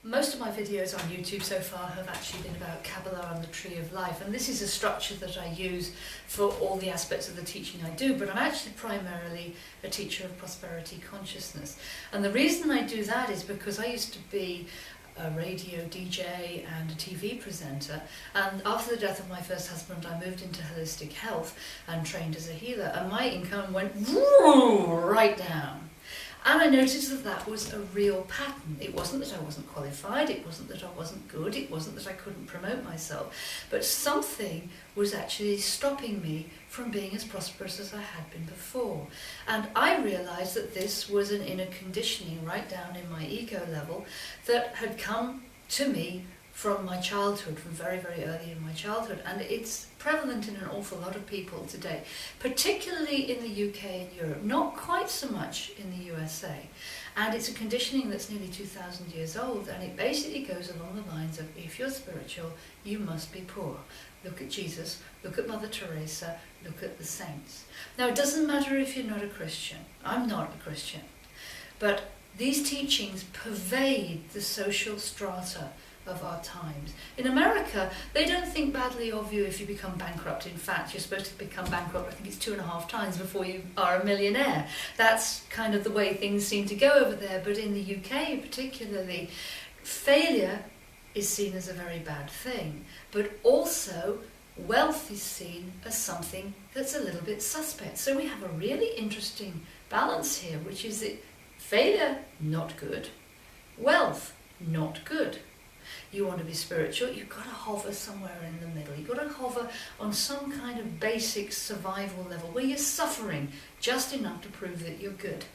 Most of my videos on YouTube so far have actually been about Kabbalah and the Tree of Life, and this is a structure that I use for all the aspects of the teaching I do, but I'm actually primarily a teacher of prosperity consciousness. And the reason I do that is because I used to be a radio DJ and a TV presenter, and after the death of my first husband I moved into holistic health and trained as a healer, and my income went right down. And I noticed that that was a real pattern. It wasn't that I wasn't qualified, it wasn't that I wasn't good, it wasn't that I couldn't promote myself, but something was actually stopping me from being as prosperous as I had been before. And I realised that this was an inner conditioning right down in my ego level that had come to me from my childhood, from very, very early in my childhood. And it's prevalent in an awful lot of people today, particularly in the UK and Europe, not quite so much in the USA. And it's a conditioning that's nearly 2,000 years old, and it basically goes along the lines of, if you're spiritual, you must be poor. Look at Jesus, look at Mother Teresa, look at the saints. Now, it doesn't matter if you're not a Christian. I'm not a Christian. But these teachings pervade the social strata of our times. In America, they don't think badly of you if you become bankrupt. In fact, you're supposed to become bankrupt, I think it's 2.5 times before you are a millionaire. That's kind of the way things seem to go over there. But in the UK particularly, failure is seen as a very bad thing. But also, wealth is seen as something that's a little bit suspect. So we have a really interesting balance here, which is that failure, not good. Wealth, not good. You want to be spiritual, you've got to hover somewhere in the middle. You've got to hover on some kind of basic survival level where you're suffering just enough to prove that you're good.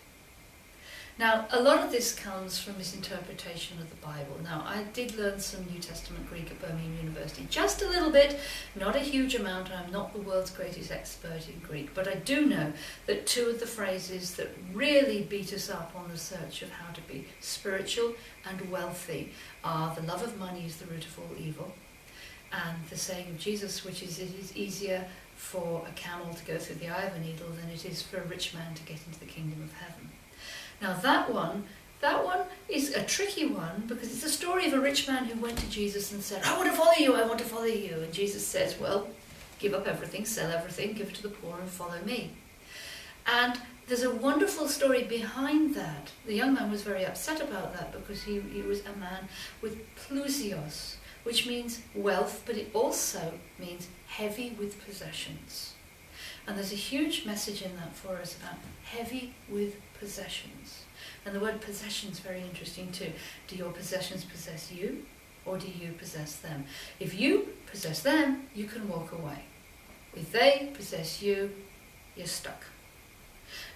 Now, a lot of this comes from misinterpretation of the Bible. Now, I did learn some New Testament Greek at Birmingham University, just a little bit, not a huge amount. I'm not the world's greatest expert in Greek, but I do know that two of the phrases that really beat us up on the search of how to be spiritual and wealthy are the love of money is the root of all evil, and the saying of Jesus, which is, it is easier for a camel to go through the eye of a needle than it is for a rich man to get into the kingdom of heaven. Now that one is a tricky one, because it's the story of a rich man who went to Jesus and said, I want to follow you, I want to follow you. And Jesus says, well, give up everything, sell everything, give it to the poor and follow me. And there's a wonderful story behind that. The young man was very upset about that because he was a man with plousios, which means wealth, but it also means heavy with possessions. And there's a huge message in that for us about heavy with possessions. And the word possession is very interesting too. Do your possessions possess you, or do you possess them? If you possess them, you can walk away. If they possess you, you're stuck.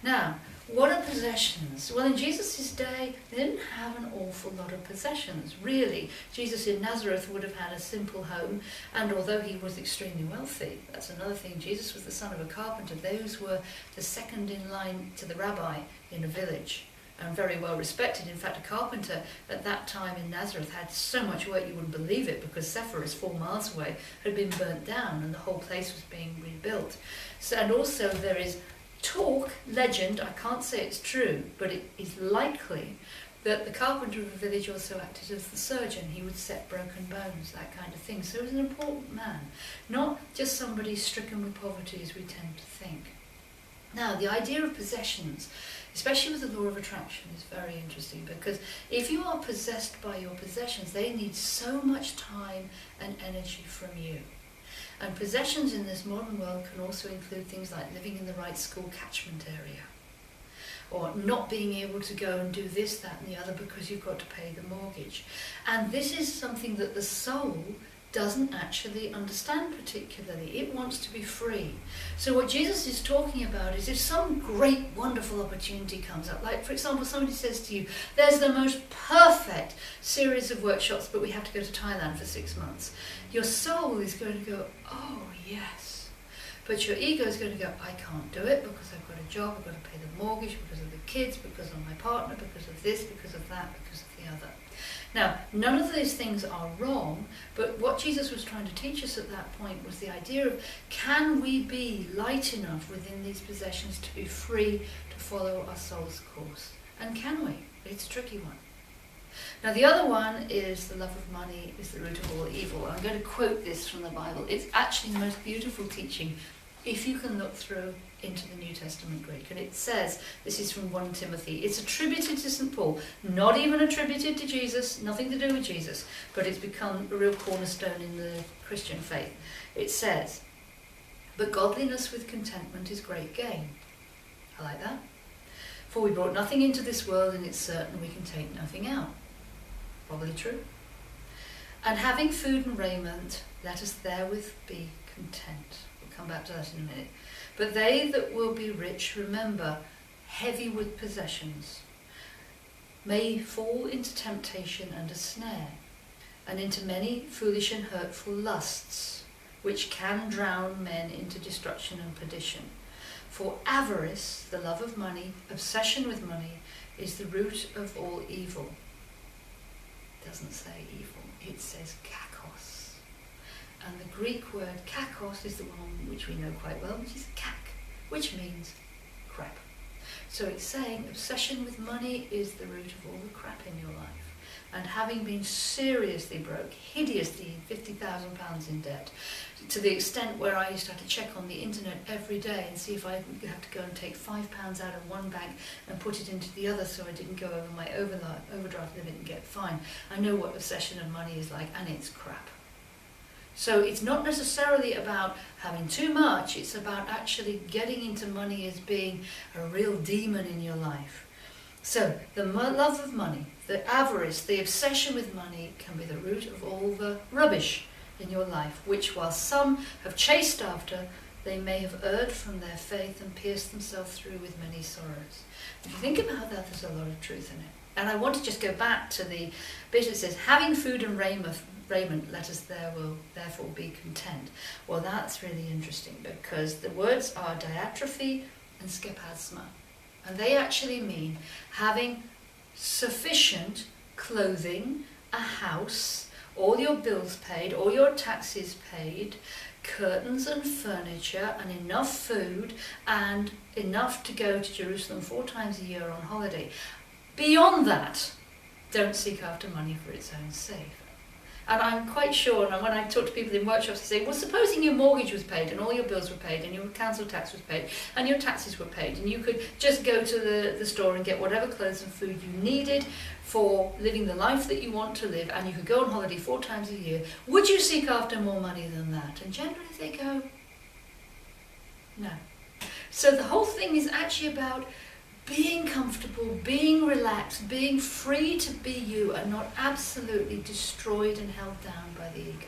Now, what are possessions? Well, in Jesus' day, they didn't have an awful lot of possessions, really. Jesus in Nazareth would have had a simple home, and although he was extremely wealthy, that's another thing, Jesus was the son of a carpenter. Those were the second in line to the rabbi in a village, and very well respected. In fact, a carpenter at that time in Nazareth had so much work you wouldn't believe it, because Sepphoris, 4 miles away, had been burnt down, and the whole place was being rebuilt. So, and also there is talk, legend, I can't say it's true, but it is likely that the carpenter of the village also acted as the surgeon. He would set broken bones, that kind of thing. So he was an important man, not just somebody stricken with poverty as we tend to think. Now, the idea of possessions, especially with the law of attraction, is very interesting, because if you are possessed by your possessions, they need so much time and energy from you. And possessions in this modern world can also include things like living in the right school catchment area, or not being able to go and do this, that and the other because you've got to pay the mortgage. And this is something that the soul doesn't actually understand particularly. It wants to be free. So what Jesus is talking about is, if some great wonderful opportunity comes up, like for example somebody says to you, there's the most perfect series of workshops but we have to go to Thailand for 6 months, your soul is going to go, oh yes. But your ego is going to go, I can't do it because I've got a job, I've got to pay the mortgage, because of the kids, because of my partner, because of this, because of that, because of the other. Now, none of those things are wrong, but what Jesus was trying to teach us at that point was the idea of, can we be light enough within these possessions to be free to follow our soul's course? And can we? It's a tricky one. Now the other one is the love of money is the root of all evil. I'm going to quote this from the Bible. It's actually the most beautiful teaching if you can look through into the New Testament Greek. And it says, this is from 1 Timothy, it's attributed to St. Paul, not even attributed to Jesus, nothing to do with Jesus, but it's become a real cornerstone in the Christian faith. It says, but godliness with contentment is great gain. I like that. For we brought nothing into this world, and it's certain we can take nothing out. Probably true. And having food and raiment, let us therewith be content. We'll come back to that in a minute. But they that will be rich, remember, heavy with possessions, may fall into temptation and a snare, and into many foolish and hurtful lusts, which can drown men into destruction and perdition. For avarice, the love of money, obsession with money, is the root of all evil. It doesn't say evil, it says kakos. And the Greek word kakos is the one which we know quite well, which is kak, which means crap. So it's saying obsession with money is the root of all the crap in your life. And having been seriously broke, hideously £50,000 in debt, to the extent where I used to have to check on the internet every day and see if I have to go and take £5 out of one bank and put it into the other so I didn't go over my overdraft limit and get fined. I know what obsession of money is like, and it's crap. So it's not necessarily about having too much, it's about actually getting into money as being a real demon in your life. So the love of money, the avarice, the obsession with money can be the root of all the rubbish in your life, which while some have chased after, they may have erred from their faith and pierced themselves through with many sorrows. If you think about that, there's a lot of truth in it. And I want to just go back to the bit that says, having food and raiment, let us therefore be content. Well, that's really interesting because the words are diatrophy and skepasma. And they actually mean having sufficient clothing, a house, all your bills paid, all your taxes paid, curtains and furniture, and enough food, and enough to go to Jerusalem 4 times a year on holiday. Beyond that, don't seek after money for its own sake. And I'm quite sure, and when I talk to people in workshops, they say, well, supposing your mortgage was paid and all your bills were paid and your council tax was paid and your taxes were paid and you could just go to the store and get whatever clothes and food you needed for living the life that you want to live, and you could go on holiday 4 times a year, would you seek after more money than that? And generally they go, no. So the whole thing is actually about being comfortable, being relaxed, being free to be you and not absolutely destroyed and held down by the ego.